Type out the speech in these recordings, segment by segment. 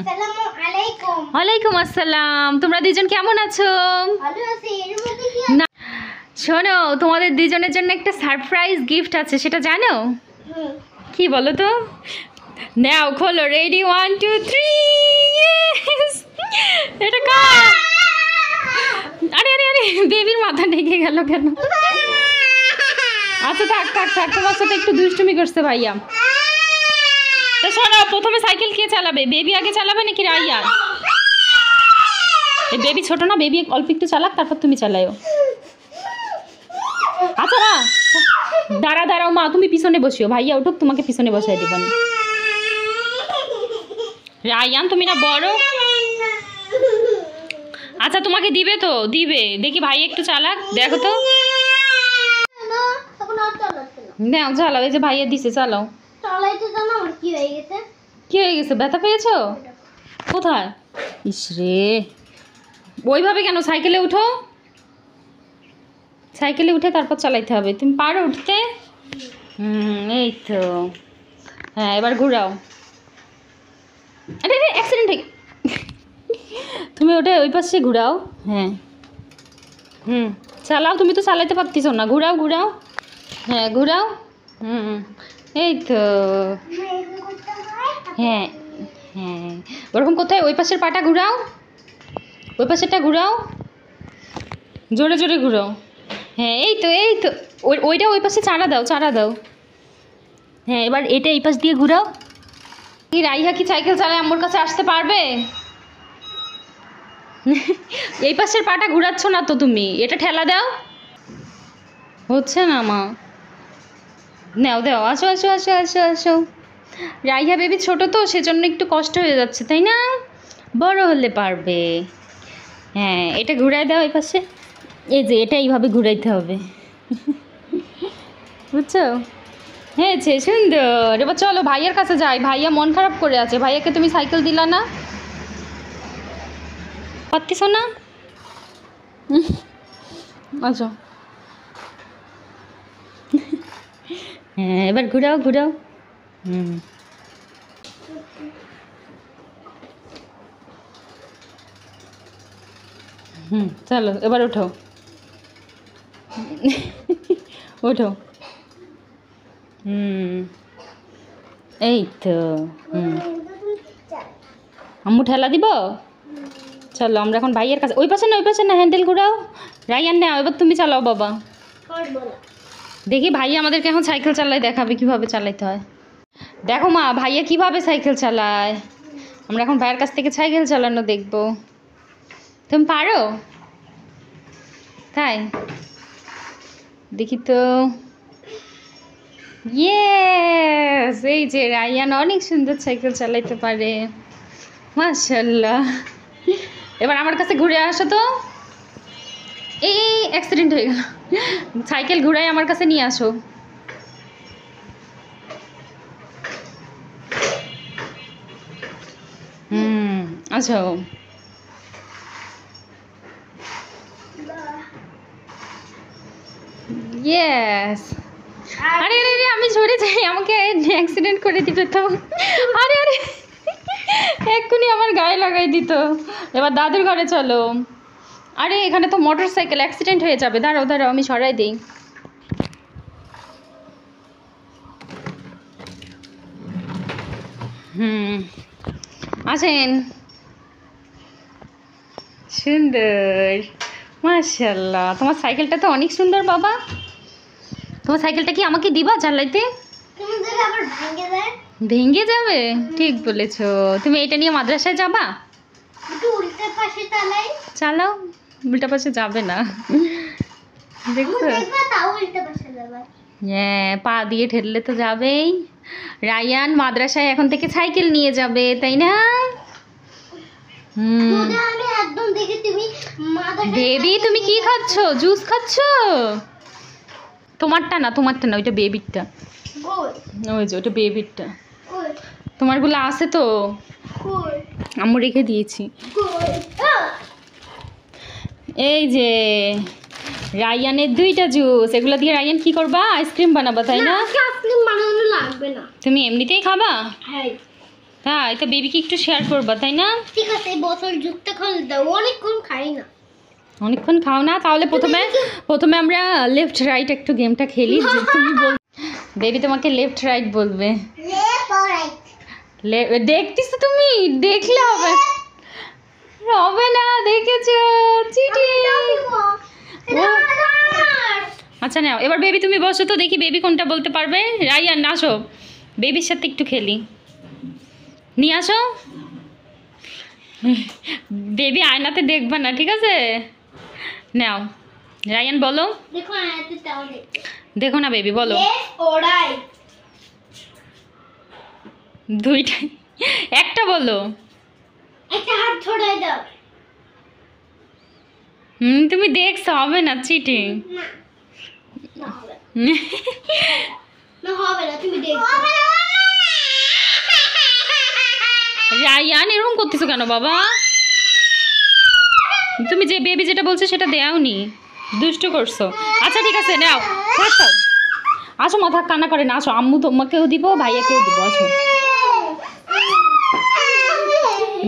আসসালামু আলাইকুম। ওয়ালাইকুম আসসালাম। তোমরা দুজন কেমন আছো? ভালো আছি। এর মধ্যে কি না শোনো, তোমাদের দুজনের জন্য একটা সারপ্রাইজ গিফট আছে, সেটা জানো? কি বলো তো? নাও খোলো, রেডি 1 2 3। এটা কার? আরে আরে আরে, বেবির মাথা ঢেকে গেল কেন? আচ্ছা থাক থাক থাক, তোমার সাথে একটু দুষ্টুমি করছে ভাইয়া। তো শোনো, প্রথমে সাইকেল কে চালাবে? বেবি আগে চালাবে নাকি রাইয়ান? এই বেবি ছোট না, বেবি অল্প একটু চালাক, তারপর তুমি চালাও। আচ্ছা না, দাঁড়াও মা, তুমি পিছনে বসিও, ভাইয়া উঠুক, তোমাকে পিছনে বসাই দিবেন। রাইয়ান তুমি না বড়। আচ্ছা তোমাকে দিবে তো দিবে, দেখি ভাই একটু চালাক, দেখো তো। নাও চালাও, এই যে ভাইয়া দিছে, চালাও। চালাইতে জানো আমার কি হয়ে গেছে? কি হয়ে গেছে? ব্যথা পেয়েছো? কোথায়? ইসরে, ওইভাবে কেন? সাইকেলে উঠো, সাইকেলে উঠে তারপর চালাইতে হবে। তুমি পারো উঠতে? এই তো। হ্যাঁ এবার ঘুরাও। আরে অ্যাক্সিডেন্ট হয়ে তুমি ওটা ওই পাশে ঘুরাও। হ্যাঁ চালাও, তুমি তো চালাইতে পারতেছো না, ঘুরাও ঘুরাও। হ্যাঁ ঘুরাও। এই তো। হ্যাঁ হ্যাঁ, ওরকম কোথায়? ওই পাশের পাটা ঘুরাও, ওই পাশেরটা ঘুরাও, জোরে জোরে ঘুরাও। হ্যাঁ এই তো এই তো। ওইটা ওই পাশে চারা দাও, চারা দাও। হ্যাঁ এবার এটা এই পাশ দিয়ে ঘুরাও। কি রাইহা কি সাইকেল চালায় আম্মুর কাছে আসতে পারবে? এই পাশের পাটা ঘুরাচ্ছ না তো তুমি, এটা ঠেলা দাও। হচ্ছে না মা। নাও দাও, আসো আসো আসো আসো আসো। রাইহা বেবি ছোট তো, সেজন্য একটু কষ্ট হয়ে যাচ্ছে, তাই না? বড় হলে পারবে। হ্যাঁ এটা ঘুরাই দাও এই পাশে। এই যে এটা এইভাবে ঘুরাইতে হবে, বুঝছো? হয়েছে, সুন্দর। এবার চলো ভাইয়ার কাছে যাই, ভাইয়া মন খারাপ করে আছে। ভাইয়াকে তুমি সাইকেল দিলা না, পারতিস না। আচ্ছা হ্যাঁ এবার ঘুরাও ঘুরাও। চলো এবার ওঠো, ওঠো। এই তো। আম্মু ঠেলা দিব। চলো আমরা এখন ভাইয়ের কাছে। ওই পাশে না, ওই পাশে না, হ্যান্ডেল ঘুরাও। রাইয়ান নাও, এবার তুমি চালাও বাবা। দেখি ভাইয়া আমাদেরকে এখন সাইকেল চালায় দেখাবে, কিভাবে চালাইতে হয়। দেখো মা, ভাইয়া কিভাবে সাইকেল চালায়। আমরা এখন ভাইয়ের কাছ থেকে সাইকেল চালানো দেখবো। তুমি পারো? তাই দেখি তো। ইয়েস, এই যে রাইয়ান অনেক সুন্দর সাইকেল চালাইতে পারে, মাশাআল্লাহ। এবার আমার কাছে ঘুরে আসো তো। এই অ্যাক্সিডেন্ট হয়ে গেল, সাইকেল ঘুরাই আমার কাছে নিয়ে আসো। আচ্ছা ইয়েস। আরে আরে আরে, আমি ঝরে যাই, আমাকে অ্যাক্সিডেন্ট করে দিবে তো। আরে আরে, এক্ষুনি আমার গায়ে লাগাই দিত। এবার দাদুর ঘরে চলো। আরে এখানে তো মোটর সাইকেল, অ্যাক্সিডেন্ট হয়ে যাবে। দাঁড়াও দাঁড়াও, আমি সরাই দিই। আসেন। সুন্দর, মাশাআল্লাহ। তোমার সাইকেলটা তো অনেক সুন্দর বাবা। তোমার সাইকেলটা কি আমাকে দিবা চালাইতে? ভেঙে যাবে? ঠিক বলেছো। তুমি এটা নিয়ে মাদ্রাসায় যাবা? চালাও, উল্টা পাশে যাবে না, দেখছো? হ্যাঁ পা দিয়ে ঠেললে তো যাবেই। রাইয়ান মাদ্রাসায় এখন থেকে সাইকেল নিয়ে যাবে, তাই না? বেবি তুমি কি খাচ্ছ? জুস খাচ্ছ? তোমারটা না, তোমারটা না, ওইটা বেবিরটা। ওই যে ওইটা বেবিরটা। তোমারগুলো আছে তো, আম্মু রেখে দিয়েছি। এই যে রাইয়ানের 2টা জুস, এগুলো দিয়ে রাইয়ান কি করবা? আইসক্রিম বানাবা, তাই না? আইসক্রিম বানানো লাগবে না, তুমি এমনিতেই খাবা? হ্যাঁ। তাই তো বেবিকে একটু শেয়ার করবা, তাই না? ঠিক আছে, এই বোতল জুসটা খাওয়া দাও, অনেকক্ষণ খাই না। অনেকক্ষণ খাও না? তাহলে প্রথমে আমরা লেফট রাইট একটু গেমটা খেলি। যে তুমি বল, বেবি তোমাকে লেফট রাইট বলবে। দেখতেছো তুমি? দেখলে হবে হবে না, দেখেছো? চিটি। আচ্ছা নাও, এবার বেবি তুমি বসো তো, দেখি বেবি কোনটা বলতে পারবে। রায়ান আসো, বেবির সাথে একটু খেলি, নিয়ে আসো। বেবি আয়নাতে দেখবা না, ঠিক আছে? নাও রায়ান বলো। দেখো না, এত তাও দেখো না বেবি, বলো। ওরাই দুইটাই, একটা বলো। একটা হাত ছড়াই দাও। তুমি দেখছো, হবে না, চিটিং। না না হবে না, হবে না, তুমি দেখো। রায়ান এরকম করতেছো কেন বাবা? তুমি যে বেবি যেটা বলছো সেটা দেওনি, দুষ্ট করছো। আচ্ছা ঠিক আছে, নাও আসো। আসো, মাথা কান্না করে না, আসো। আম্মু তোমাকেও দিব, ভাইয়াকেও দিব, আসো।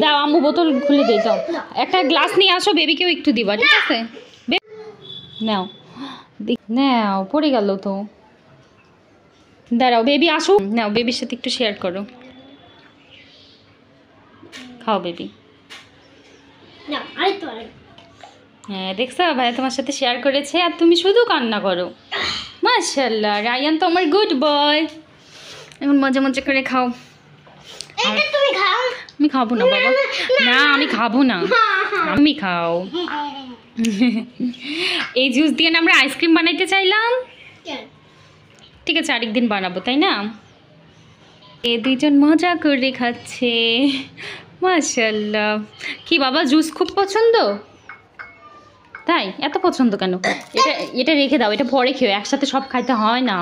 দাও, আম্মু বোতল খুলে দিই, দাও। একটা গ্লাস নিয়ে আসো, বেবিকেও একটু দিবা, ঠিক আছে? নাও নাও, পড়ে গেল তো। দাঁড়াও, বেবি আসো। নাও, বেবির সাথে একটু শেয়ার করো, খাও বেবি। না, আরেকটু হ্যাঁ দেখছো, ভাইয়া তোমার সাথে শেয়ার করেছে আর তুমি শুধু কান্না করো। মাশাআল্লাহ, রায়ান তো আমার গুড বয়। এখন মজা মজা করে খাও। এটা তুমি খাও। আমি খাবো না বাবা, না আমি খাবো না, আমি খাও। এই জুস দিয়ে না আমরা আইসক্রিম বানাইতে চাইলাম। ঠিক আছে, আরেকদিন বানাবো, তাই না? এ দুইজন মজা করে খাচ্ছে। মাশাআল্লাহ। কি বাবা, জুস খুব পছন্দ? তাই এত পছন্দ কেন? এটা রেখে দাও, এটা পরে খেও, একসাথে সব খাইতে হয় না।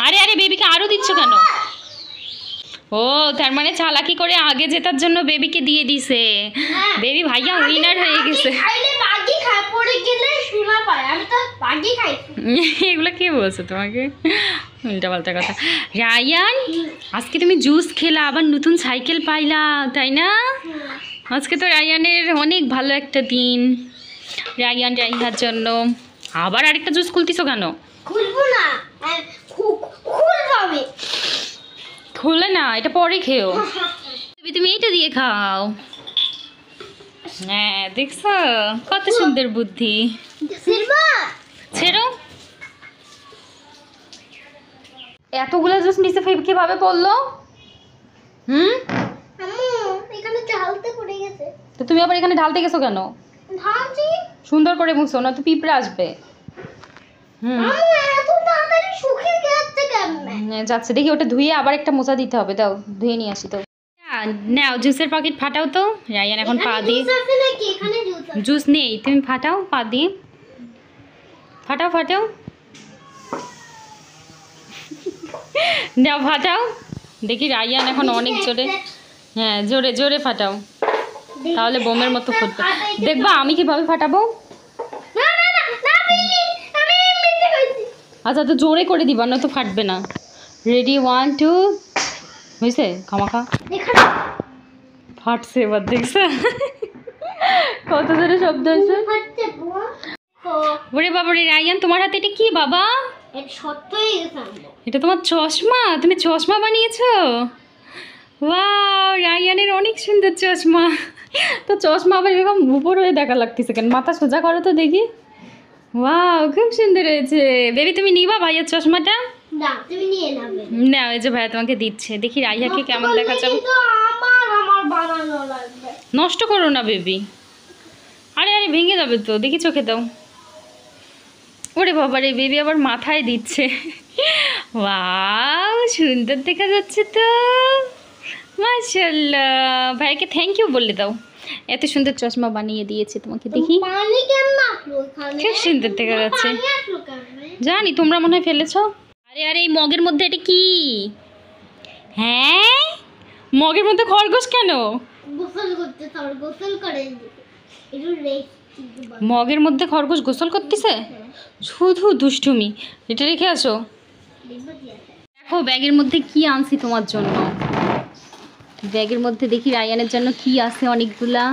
আরে আরে, বেবিকে আরো দিচ্ছ কেন? ও তার মানে চালাকি করে আগে জেতার জন্য বেবিকে দিয়ে দিছে। বেবি ভাইয়া উইনার হয়ে গেছে। এগুলো কে বলছো তোমাকে? উল্টা পাল্টা কথা। রায়ান, আজকে তুমি জুস খেলা, আবার নতুন সাইকেল পাইলা, তাই না? আজকে তো রায়ানের অনেক ভালো একটা দিন, রায়ান রাইহার জন্য। আবার আরেকটা জুস খুলতিছো কেন? খুলবো না, খুলবো আমি। খুলে না, এটা পরে খেও। তুমি এইটা দিয়ে খাও। হ্যাঁ দেখছো, কত সুন্দর বুদ্ধি। ছেড়ো। এতগুলো জুস নিচে কিভাবে পড়লো? এখানে ঢালতে পড়ে গেছে। তো তুমি আবার এখানে ঢালতে গেছো কেন? ঢালছি। সুন্দর করে মুছো, না তো পিঁপড়ে আসবে। এত তাড়াতাড়ি শুকিয়ে যাচ্ছে কেমনে? যাচ্ছে, দেখি ওটা ধুয়ে আবার একটা মোছা দিতে হবে, দাও ধুয়ে নিয়ে আসি। তো নাও, জুসের প্যাকেট ফাটাও তো। রায়ান এখন পা দিয়ে। জুস নেই, তুমি ফাটাও পা দিয়ে, ফাটাও ফাটাও। নাও ফাটাও, দেখি রায়ান এখন অনেক জোরে। হ্যাঁ জোরে জোরে ফাটাও, তাহলে বোমের মতো ফুটবে। দেখবা আমি কিভাবে ফাটাবো। আচ্ছা তো জোরে করে দিবা, না তো ফাটবে না। রেডি, 1 2, হয়েছে? খামাখা ফাটছে এবার, দেখছো কত জোরে শব্দ হয়েছে। ওরে বাবা রে, রায়ান তোমার হাতে এটা কি বাবা? এটা তোমার চশমা? তুমি চশমা বানিয়েছো? ওয়াও, রায়ানের অনেক সুন্দর চশমা। তো চশমা আবার এরকম উপর হয়ে দেখা লাগতেছে কেন? মাথা সোজা করো তো দেখি। ওয়াও, খুব সুন্দর হয়েছে। বেবি তুমি নিবা ভাইয়ার চশমাটা? না, তুমি নিয়ে নাও। না, ওই যে ভাইয়া তোমাকে দিচ্ছে, দেখি রাইহাকে কেমন দেখা যাবে। আমার বানানো লাগবে। নষ্ট করো না বেবি। আরে আরে, ভেঙে যাবে তো, দেখি চোখে দাও। ওরে বাবা রে, বেবি আবার মাথায় দিচ্ছে। ওয়াও, সুন্দর দেখা যাচ্ছে তো। মাশাআল্লাহ, ভাইকে থ্যাংক ইউ বলে দাও, এত সুন্দর চশমা বানিয়ে দিয়েছে তোমাকে। দেখি পানি কেন আসলো এখানে? খুব সুন্দর দেখা যাচ্ছে। পানি আসলো কেন? জানি, তোমরা মনে হয় ফেলেছো। আরে আরে, এই মগের মধ্যে এটা কি? হ্যাঁ, মগের মধ্যে খরগোশ কেন? গোসল করতে, তার গোসল করে একটু রেস্ট। মগের মধ্যে খরগোশ গোসল করতেছে? শুধু দুষ্টুমি। এটা রেখে আসো। ও ব্যাগের মধ্যে কি আনছি তোমার জন্য। ব্যাগের মধ্যে দেখি রায়ানের জন্য কি আছে, অনেকগুলা।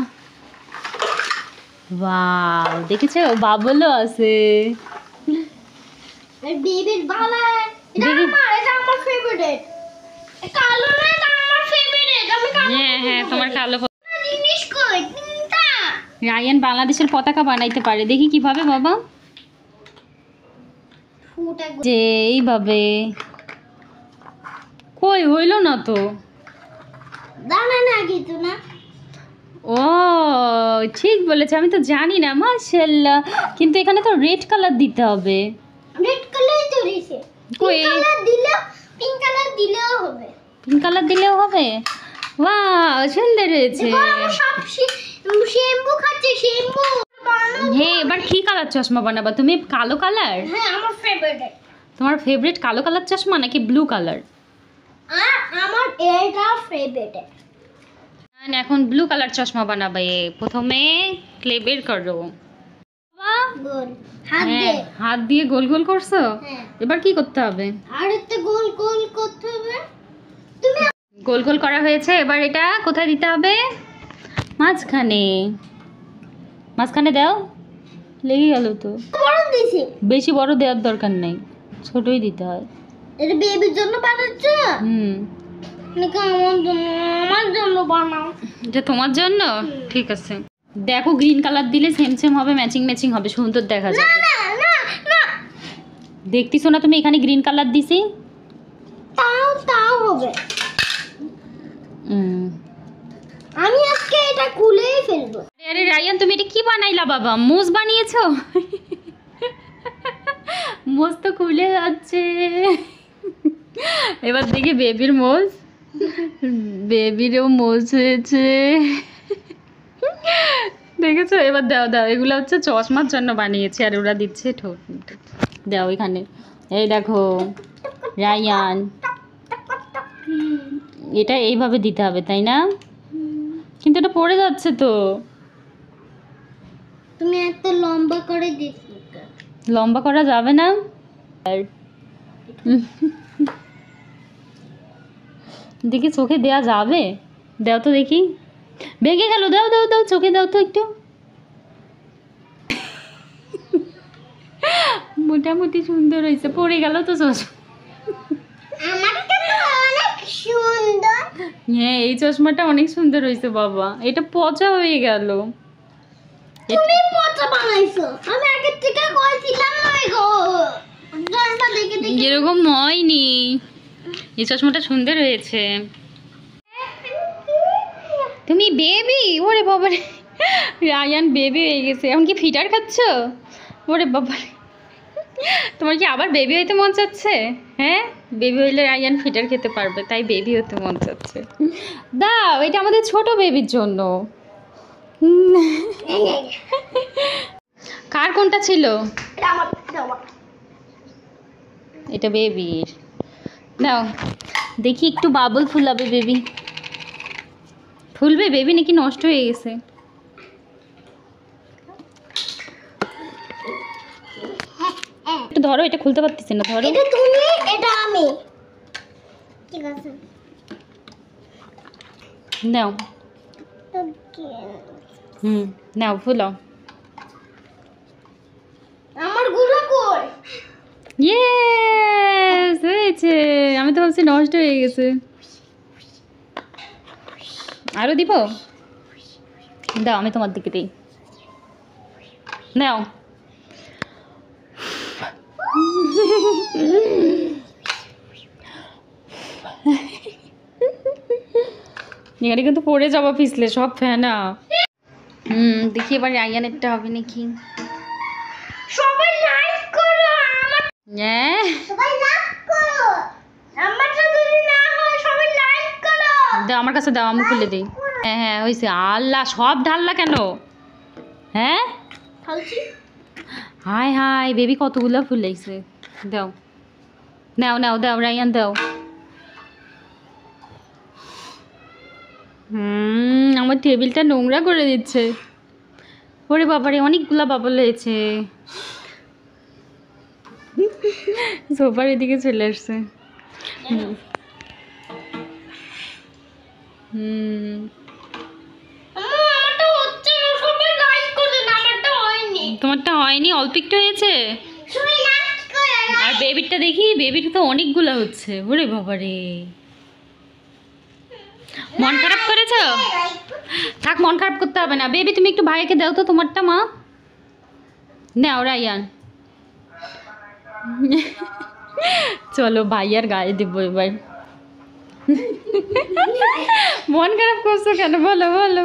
ওয়াও, দেখেছো বাবলও আছে। বেবির বালা, এটা আমার ফেভারিট। কালো না, এটা আমার ফেভারিট। আমি কালো। হ্যাঁ তোমার কালো। জিনিস কই তিনটা। রায়ান বাংলাদেশের পতাকা বানাইতে পারে, দেখি কিভাবে বাবা। যে এইভাবে কই হইল না তো। দানা না কিছু না। ও ঠিক বলেছে, আমি তো জানি না। মাশাআল্লাহ, কিন্তু এখানে তো রেড কালার দিতে হবে। রেড কালার তো দিছে। কই পিঙ্ক কালার দিলেও হবে। পিঙ্ক কালার দিলেও হবে। ওয়াও, সুন্দর হয়েছে। দেখো আমি সব শ্যাম্পু খাচ্ছি, শ্যাম্পু। হ্যাঁ, এবার কি কালার চশমা বানাবা তুমি? কালো কালার? হ্যাঁ, আমার ফেভারিট। তোমার ফেভারিট কালো কালার চশমা নাকি ব্লু কালার? আর আমার এটা ফেভারিট। এখন ব্লু কালার চশমা বানাবে। প্রথমে ক্লে বের করো। গোল হাত হ্যাঁ, দিয়ে। হাত দিয়ে গোল গোল করছো। হ্যাঁ। এবার কি করতে হবে? আর একটা গোল গোল করতে হবে। তুমি গোল গোল করা হয়েছে, এবার এটা কোথায় দিতে হবে? মাঝখানে। মাঝখানে দাও। লেগে গেল তো। বড় দিছি। বেশি বড় দেওয়ার দরকার নেই, ছোটই দিতে হয়। এটা বেবির জন্য বানাচ্ছো? নাকি আমার জন্য বানাও? এটা তোমার জন্য? ঠিক আছে। দেখো গ্রিন কালার দিলে সেম সেম হবে, ম্যাচিং ম্যাচিং হবে, সুন্দর দেখা না যাবে। না না না, দেখতেছো না তুমি এখানে গ্রিন কালার দিছি? তাও হবে। হুম। আমি আজকে এটা খুলেই ফেলবো। আরে রায়ান, তুমি এটা কি বানাইলা বাবা? মোজ বানিয়েছো? মোজ তো খুলে যাচ্ছে। এবার দেখি বেবির মোজ। বেবিরও মোজ হয়েছে। দেখেছো? এবার দাও দাও, এগুলো হচ্ছে চশমার জন্য বানিয়েছে, আর ওরা দিচ্ছে ঠোঁট। দাও এখানে। এই দেখো রায়ান, এটা এইভাবে দিতে হবে তাই না? কিন্তু এটা পড়ে যাচ্ছে তো। তুমি একটা লম্বা করে দিছো। লম্বা করা যাবে না। দেখি চোখে দেয়া যাবে? দাও তো দেখি। ভেঙে গেল, দাও দাও দাও, চোখে দাও তো একটু। মোটামুটি সুন্দর হয়েছে, পড়ে গেল তো চশমা। আমারটা তো অনেক সুন্দর। হ্যাঁ, এই চশমাটা অনেক সুন্দর হয়েছে বাবা। এটা পচা হয়ে গেল। তুমি পচা বানাইছো। আমি আগে থেকে কইছিলাম না গো। চশমা দেখে দেখে। এরকম হয়নি, এই চশমাটা সুন্দর হয়েছে। তুমি বেবি? ওরে বাবা রে, রায়ান বেবি হয়ে গেছে। এখন কি ফিটার খাচ্ছ? ওরে বাবা, তোমার কি আবার বেবি হইতে মন চাচ্ছে? হ্যাঁ, বেবি হইলে রায়ান ফিটার খেতে পারবে, তাই বেবি হতে মন চাচ্ছে। দাও, এটা আমাদের ছোট বেবির জন্য। কার কোনটা ছিল? এটা আমার, এটা আমার। এটা বেবির। দাও দেখি, একটু বাবল ফুলাবে বেবি। ফুলবে বেবি নাকি নষ্ট হয়ে গেছে? একটু ধরো, এটা খুলতে পারতেছি না, ধরো। এটা তুমি, এটা আমি। ঠিক আছে। নাও। নাও ফুলাও। আমার গুলো কই? ইয়েস, হয়েছে। আমি তো ভাবছি নষ্ট হয়ে গেছে। আরো দিব? দাও, আমি তোমার দিকে দিই। নাও। এখানে কিন্তু পড়ে যাবো পিছলে, সব ফেনা। দেখি এবার রায়ানেরটা হবে নাকি। সবাই লাইক করো। হ্যাঁ, সবাই লাইক করো। আমারটা যদি না হয় সবাই লাইক করো। দাও আমার কাছে, দাও আমি খুলে দিই। হ্যাঁ হ্যাঁ হয়েছে। আল্লাহ, সব ঢাললা কেন? হ্যাঁ, খালছি। হাই হাই, বেবি কতগুলো ফুলাইছে। দাও, নাও নাও, দাও রায়ান দাও। আমার টেবিলটা নোংরা করে দিচ্ছে। ওরে বাবারে, অনেকগুলা বাবল হয়েছে। সোফার এদিকে চলে আসছে। আমারটা হচ্ছে না, সবাই লাইক করে না, আমারটা হয়নি। তোমারটা হয়নি, অল্প একটু হয়েছে। সবাই লাইক করে। আর বেবিরটা দেখি, বেবির তো অনেকগুলো হচ্ছে। ওরে বাবারে, মন খারাপ করেছো? থাক, মন খারাপ করতে হবে না। বেবি তুমি একটু ভাইকে দাও তো তোমারটা। মা নাও রায়ান। চলো ভাইয়ার গায়ে দেবো এবার। মন খারাপ করছো কেন বলো বলো।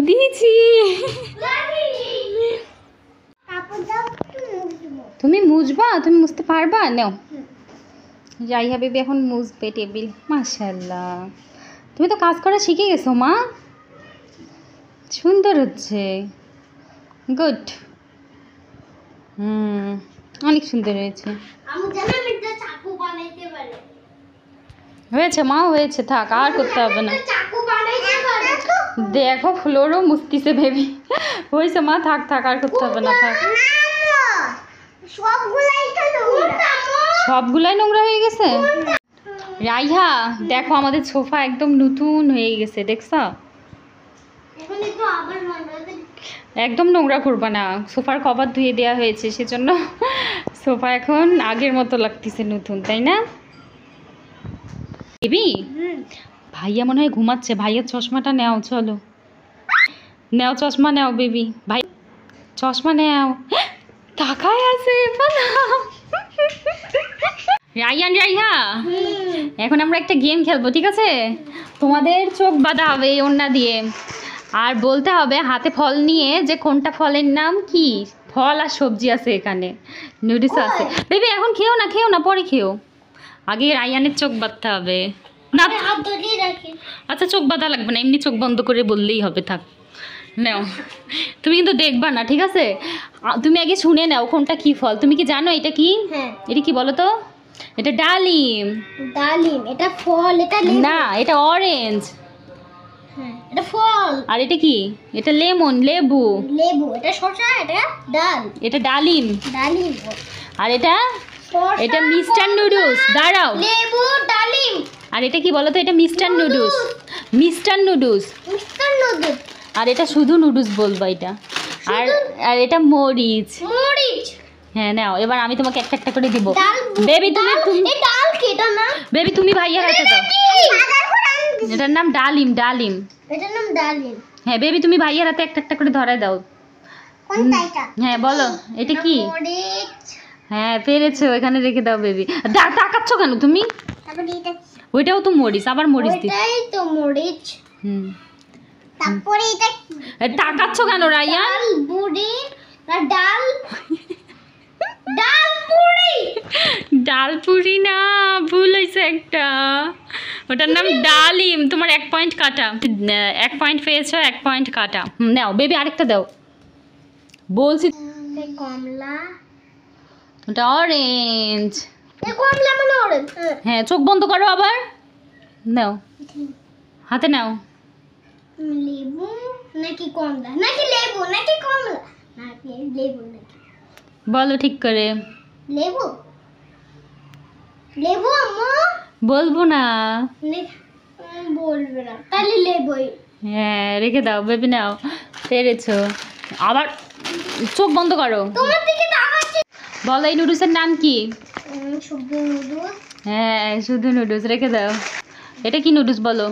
দিয়েছি। তুমি মুছবা? তুমি মুছতে পারবা? নাও। রাইহা বেবি এখন মুছবে টেবিল। মাশাআল্লাহ, তুমি তো কাজ করা শিখে গেছো মা। সুন্দর হচ্ছে, গুড। অনেক সুন্দর হয়েছে। আমি জানি আমি একটা চাকু বানাইতে পারি। হয়েছে মা, হয়েছে, থাক, আর করতে হবে না। চাকু বানাইতে পারি। দেখো ফ্লোরও মুছতিছে বেবি। হয়েছে মা, থাক থাক, আর করতে হবে না, থাক। সবগুলাই তো নোংরা। সবগুলাই নোংরা হয়ে গেছে। রাইহা দেখো, আমাদের সোফা একদম নতুন হয়ে গেছে, দেখছো? এখন একটু আবার বানাতে। একদম নোংরা করবা না, সোফার কভার ধুয়ে দেওয়া হয়েছে, সেজন্য সোফা এখন আগের মতো লাগতেছে, নতুন, তাই না বেবি? ভাইয়া মনে হয় ঘুমাচ্ছে। ভাইয়ার চশমাটা নেও, চলো নেও, চশমা নেও বেবি। ভাই চশমা নেও। তাকায় আছে রাইয়ান। রাইহা, এখন আমরা একটা গেম খেলবো, ঠিক আছে? তোমাদের চোখ বাঁধা হবে এই ওড়না দিয়ে, আর বলতে হবে হাতে ফল নিয়ে যে কোনটা ফলের নাম কি। ফল আর সবজি আছে এখানে, নুডলস আছে। বেবি এখন খেও না, খেও না, পরে খেও। আগে রাইয়ানের চোখ বাঁধতে হবে না। হাত ধরিয়ে রাখি। আচ্ছা, চোখ বাঁধা লাগবে না, এমনি চোখ বন্ধ করে বললেই হবে। থাক, নাও। তুমি কিন্তু দেখবা না, ঠিক আছে? তুমি আগে শুনে নাও কোনটা কি ফল। তুমি কি জানো এটা কি? হ্যাঁ। এটা কি বলো তো? এটা ডালিম। ডালিম, এটা ফল, এটা লেবু। না, এটা অরেঞ্জ। হ্যাঁ, এটা ফল। আর এটা কি? এটা লেমন, লেবু। লেবু, এটা শসা, এটা ডাল। এটা ডালিম। ডালিম। আর এটা শসা, এটা মিস্টার নুডলস। দাঁড়াও। লেবু, ডালিম। আর এটা কি বলো তো? এটা Mr Noodles. Mr Noodles. Mr Noodles. আর এটা শুধু নুডলস বলবো এটা। আর আর এটা মরিচ। মরিচ। হ্যাঁ, নাও, এবার আমি তোমাকে একটা একটা করে দিব। ডাল। বেবি তুমি এই ডাল কি? এটা না। বেবি তুমি ভাইয়ার হাতে দাও। এটার নাম ডালিম। ডালিম। এটার নাম ডালিম। হ্যাঁ বেবি, তুমি ভাইয়ার হাতে একটা একটা করে ধরায় দাও। কোনটা এটা? হ্যাঁ বলো, এটা কি? মরিচ। হ্যাঁ পেরেছো, এখানে রেখে দাও বেবি। তাকাচ্ছ কেন তুমি? তারপরে এটা ওইটাও তো মরিচ, আবার মরিচ দি। ওইটাই তো মরিচ। হুম, তারপরে এটা তাকাচ্ছ কেন রাইয়ান? ডাল বুড়ি না ডাল। ডাল পুরি। ডাল পুরি না, ভুল হয়েছে একটা। ওটার নাম ডালিম। তোমার 1 পয়েন্ট কাটা। 1 পয়েন্ট পেয়েছো, 1 পয়েন্ট কাটা। নাও বেবি, আরেকটা দাও বলছি। কমলা। ওটা অরেঞ্জ। কমলা মানে অরেঞ্জ। হ্যাঁ, চোখ বন্ধ করো আবার। নাও, হাতে নাও। লেবু নাকি কমলা নাকি লেবু নাকি কমলা নাকি লেবু নাকি বলো ঠিক করে। লেবু। লেবু আম্মু। বলবো না। বলবে না তাহলে লেবুই। হ্যাঁ, রেখে দাও বেবি। নাও, পেরেছো। আবার চোখ বন্ধ করো। তোমার দিকে তাকাচ্ছি। বলো এই নুডলসের নাম কি? শুধু নুডলস। হ্যাঁ, শুধু নুডলস। রেখে দাও। এটা কি নুডলস বলো?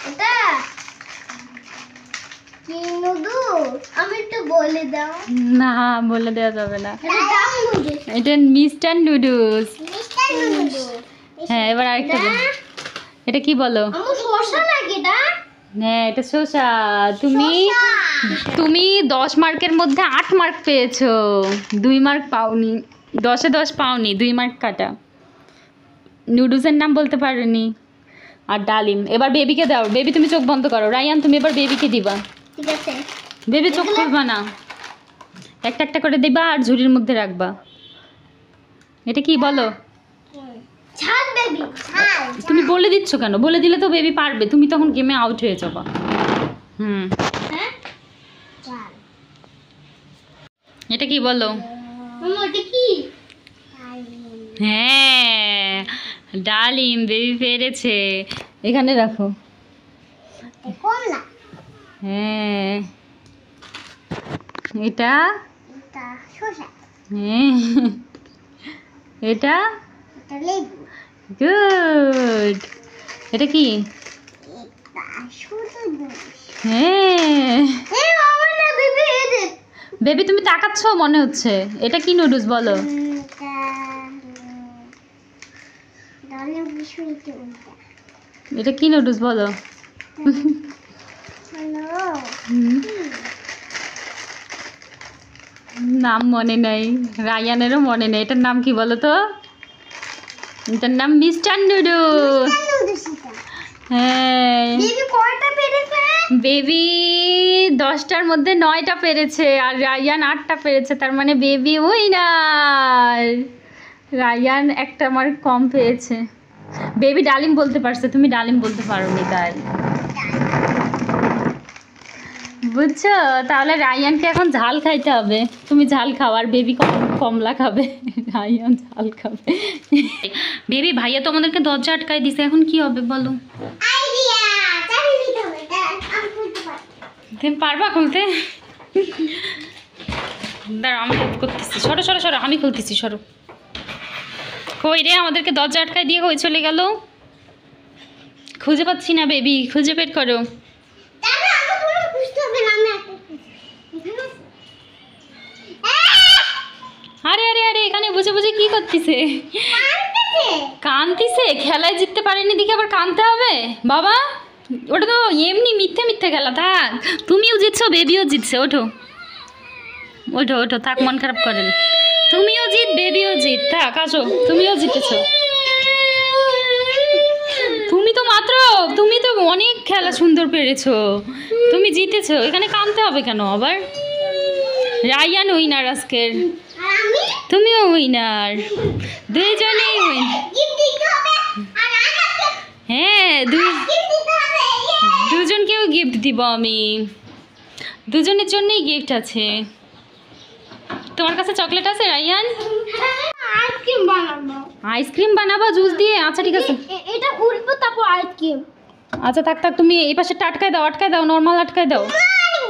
এটা কি নুডলস? আমি একটু বলে দাও। না, বলে দেওয়া যাবে না। এটা ডাল নুডলস। এটা মিস্টার নুডলস। Mr noodles. হ্যাঁ, এবার আরেকটা দাও। এটা কি বলো? আম্মু শসা নাকি এটা? হ্যাঁ, এটা শসা। তুমি 10 মার্কের মধ্যে 8 মার্ক পেয়েছো, 2 মার্ক পাওনি। 10-এ 10 পাওনি, 2 মার্ক কাটা। নুডলসের নাম বলতে পারোনি। আর ডালিম। এবার বেবিকে দাও। বেবি তুমি চোখ বন্ধ করো। রায়ান তুমি এবার বেবিকে দিবা। ঠিক আছে। বেবি চোখ খুলবা না, একটা একটা করে দিবা আর ঝুড়ির মধ্যে রাখবা। এটা কি বলো? ঝাল বেবি ঝাল। তুমি বলে দিচ্ছ কেন? বলে দিলে তো বেবি পারবে, তুমি তখন গেমে আউট হয়ে যাবা। হ্যাঁ ঝাল। এটা কি বলো? মামা এটা কি? হ্যাঁ ডালিম বেবি পেরেছে। এখানে রাখো। কমলা। হ্যাঁ এটা এটা শসা। হ্যাঁ এটা এটা লেবু। গুড। এটা কি? এটা শুধু হ্যাঁ এই বাবা না বেবি এদে। বেবি তুমি তাকাচ্ছ মনে হচ্ছে। এটা কি নুডলস বলো? এটা ডালের বিস্কুট এটা। এটা কি নুডলস বলো? হ্যালো। নাম মনে নেই, রায়ানেরও মনে নেই। এটার নাম কি বলো তো? এটার নাম মিস্টার নুডলস। হ্যাঁ বেবি কয়টা পেরেছে? বেবি 10টার মধ্যে 9টা পেরেছে আর রায়ান 8টা পেরেছে, তার মানে বেবি উইনার। রায়ান একটা মার্ক কম পেয়েছে। বেবি ডালিম বলতে পারছে, তুমি ডালিম বলতে পারোনি তাই বুঝছো। তাহলে রায়ানকে এখন ঝাল খাইতে হবে। তুমি ঝাল খাও আর বেবি কমলা খাবে, রায়ান ঝাল খাবে। বেবি ভাইয়া তো আমাদেরকে দরজা আটকাই দিছে, এখন কি হবে বলো? আইডিয়া চাবি দিতে হবে। এটা আমি খুলতে পারি। তুমি পারবা খুলতে? দাঁড়া আমি হেল্প করতেছি। সরো সরো সরো, আমি খুলতেছি, সরো। কই রে, আমাদেরকে দরজা আটকায় দিয়ে কই চলে গেল? খুঁজে পাচ্ছি না বেবি, খুঁজে বের করো। তাহলে আমাকে তোমার খুঁজতে হবে না। আমি একটা এখানে আরে আরে আরে, এখানে বুঝে বুঝে কি করতেছে? আনতেছে। কানতিছে। খেলায় জিততে পারেনি দিকে আবার কানতে হবে বাবা? ওটা তো এমনি মিথ্যে মিথ্যে খেলা। থাক, তুমিও জিতছো বেবিও জিতছে। ওঠো ওঠো ওঠো, থাক মন খারাপ করেন। তুমিও জিত বেবিও জিত, থাক আসো, তুমিও জিতেছো। তুমি তো অনেক খেলা সুন্দর পেরেছো, তুমি জিতেছো। এখানে কানতে হবে কেন আবার? রায়ান উইনার আজকের, আর আমি তুমিও উইনার, দুইজনেই উইন। গিফট দিতে হবে। আর আমাকে হ্যাঁ গিফট দিতে হবে। দুজনকেও গিফট দিব আমি, দুজনের জন্যই গিফট আছে। তোমার কাছে চকলেট আছে রায়ান? আইসক্রিম বানাবো। আইসক্রিম বানাবো জুস দিয়ে? আচ্ছা ঠিক আছে। এটা উঠবো তারপর আইসক্রিম। আচ্ছা থাক থাক, তুমি এই পাশে আটকায় দাও, নর্মাল আটকায় দাও।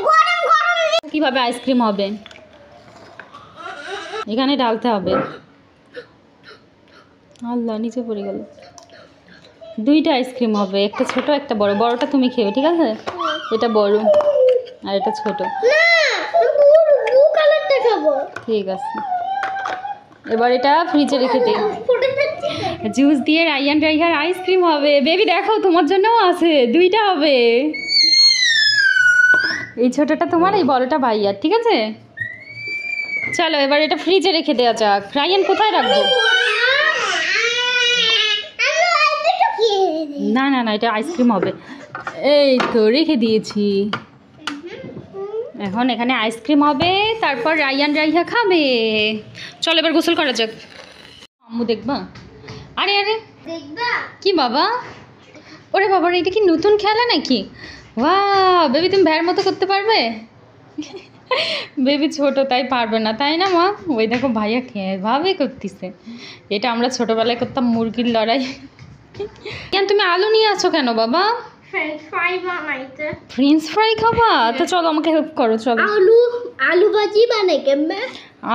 গরম গরম। কিভাবে আইসক্রিম হবে? এখানে ঢালতে হবে। আল্লাহ, নিচে পড়ে গেল। 2টা আইসক্রিম হবে, একটা ছোট একটা বড়। বড়টা তুমি খেবে, ঠিক আছে? এটা বড় আর এটা ছোট। না ব্লু কালারটা খাবো। ঠিক আছে, এবার এটা ফ্রিজে রেখে দিই। ফুটে যাচ্ছে। জুস দিয়ে রায়ান রাইহার আইসক্রিম হবে। বেবি দেখো, তোমার জন্যও আছে, 2টা হবে। এই ছোটটা তোমার, এই বড়টা ভাইয়ার, ঠিক আছে? চলো এবার এটা ফ্রিজে রেখে দেওয়া যাক। রায়ান কোথায় রাখবো? না না না, এটা আইসক্রিম হবে। এই তো রেখে দিয়েছি। এখন এখানে আইসক্রিম হবে, তারপর রায়ান রাইহা খাবে। চলো এবার গোসল করা যাক। আম্মু দেখবা? আরে আরে দেখবা? কি বাবা? ওরে বাবা, এটা কি নতুন খেলা নাকি? বাহ, বেবি তুমি ভ্যার মতো করতে পারবে? বেবি ছোট তাই পারবে না, তাই না মা? ওই দেখো ভাইয়া কিভাবে করতেছে। এটা আমরা ছোটবেলায় করতাম, মুরগির লড়াই। কেন তুমি আলু নিয়ে আসো কেন বাবা? ফ্রেঞ্চ ফ্রাই বানাইতে। ফ্রেঞ্চ ফ্রাই খাবা? তো চলো আমাকে হেল্প করো, চলো। আলু ভাজি বানাই কেমনে?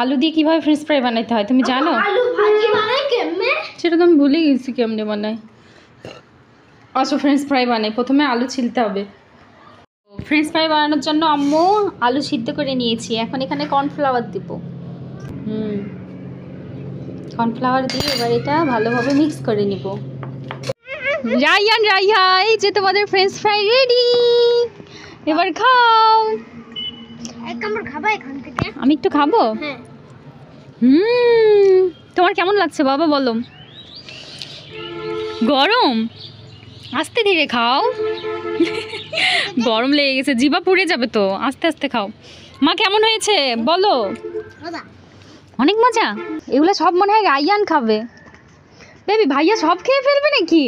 আলু দিয়ে কিভাবে ফ্রেঞ্চ ফ্রাই বানাইতে হয় তুমি জানো? আলু ভাজি বানাই কেমনে? সেটা তো আমি ভুলে গেছি কেমনে বানাই। আচ্ছা, ফ্রেঞ্চ ফ্রাই বানাই। প্রথমে আলু ছিলতে হবে। ফ্রেঞ্চ ফ্রাই বানানোর জন্য আম্মু আলু সিদ্ধ করে নিয়েছি। এখন এখানে কর্নফ্লাওয়ার দিব। কর্নফ্লাওয়ার দিয়ে এবার এটা ভালোভাবে মিক্স করে নিব। রায়ান রাইহা, এই যে তোমাদের ফ্রেঞ্চ ফ্রাই রেডি, এবার খাও। এক কামড় খাবা এখান থেকে? আমি একটু খাবো। হ্যাঁ। তোমার কেমন লাগছে বাবা বলো? গরম? আস্তে ধীরে খাও। গরম লেগে গেছে, জিভা পুড়ে যাবে তো, আস্তে আস্তে খাও। মা কেমন হয়েছে বলো? অনেক মজা। এগুলো সব মনে হয় রায়ান খাবে। বেবি ভাইয়া সব খেয়ে ফেলবে নাকি?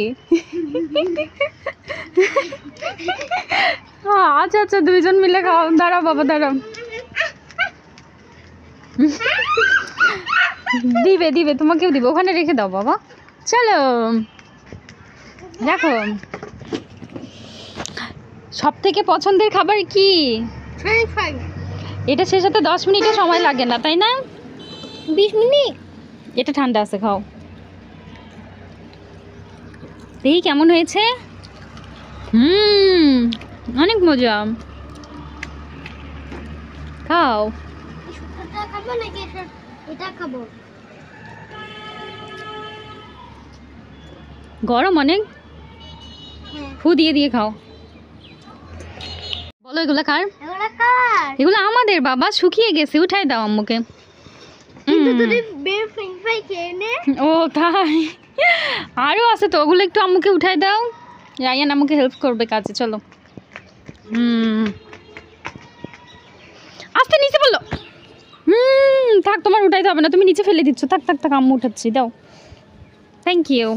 আচ্ছা আচ্ছা, 2জন মিলে খাও। দাঁড়াও বাবা, দাঁড়াও। দিবে দিবে, তোমাকেও দিবে, ওখানে রেখে দাও বাবা। চলো দেখো, সব থেকে পছন্দের খাবার কি? French fry. এটা শেষ হতে 10 মিনিটও সময় লাগে না, তাই না? 20 মিনিট। এটা ঠান্ডা আছে, খাও। দেখি কেমন হয়েছে। অনেক মজা। খাও। এটা খাবো নাকি এটা খাবো? গরম অনেক, হ্যাঁ। ফু দিয়ে দিয়ে খাও। বলো এগুলো কার? এগুলা কার? এগুলো আমাদের বাবা, শুকিয়ে গেছে, উঠাই দাও আম্মুকে। কিন্তু তুই বের ফ্রেঞ্চ ফ্রাই খেয়ে নে। ও তাই, আরও আছে তো, ওগুলো একটু আম্মুকে উঠাই দাও। রায়ান আম্মুকে হেল্প করবে কাজে, চলো। আস্তে নিচে বললো। থাক, তোমার উঠাইতে হবে না, তুমি নিচে ফেলে দিচ্ছ। থাক থাক থাক, আম্মু উঠাচ্ছি, দাও। Thank you.